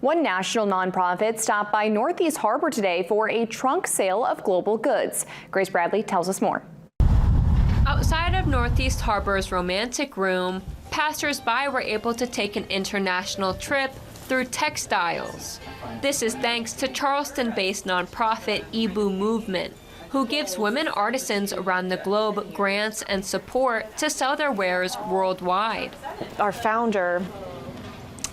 One national nonprofit stopped by Northeast Harbor today for a trunk sale of global goods. Grace Bradley tells us more. Outside of Northeast Harbor's romantic room, passers-by were able to take an international trip through textiles. This is thanks to Charleston-based nonprofit Ibu Movement, who gives women artisans around the globe grants and support to sell their wares worldwide. Our founder,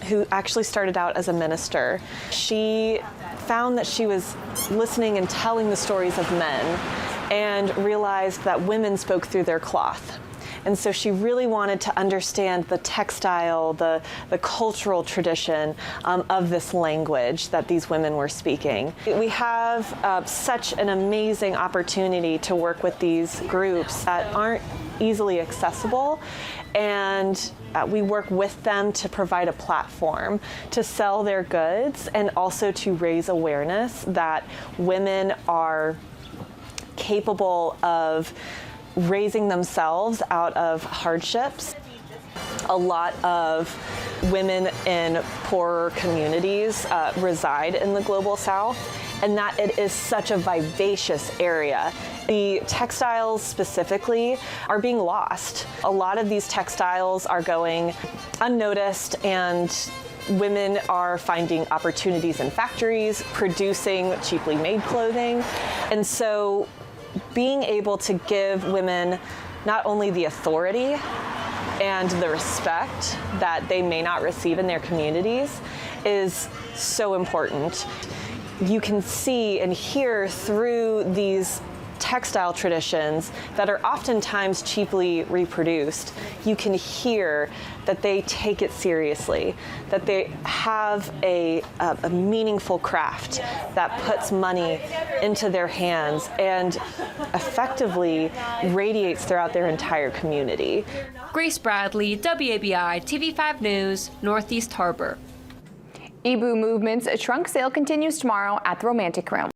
who actually started out as a minister, she found that she was listening and telling the stories of men and realized that women spoke through their cloth. And so she really wanted to understand the textile, the cultural tradition of this language that these women were speaking. We have such an amazing opportunity to work with these groups that aren't easily accessible, and we work with them to provide a platform to sell their goods and also to raise awareness that women are capable of raising themselves out of hardships. A lot of women in poorer communities reside in the Global South, and that it is such a vivacious area. The textiles specifically are being lost. A lot of these textiles are going unnoticed, and women are finding opportunities in factories, producing cheaply made clothing. And so being able to give women not only the authority and the respect that they may not receive in their communities is so important. You can see and hear through these textile traditions that are oftentimes cheaply reproduced, you can hear that they take it seriously, that they have a meaningful craft that puts money into their hands and effectively radiates throughout their entire community. Grace Bradley, WABI TV5 News, Northeast Harbor. Ibu Movement's trunk sale continues tomorrow at the Romantic Room.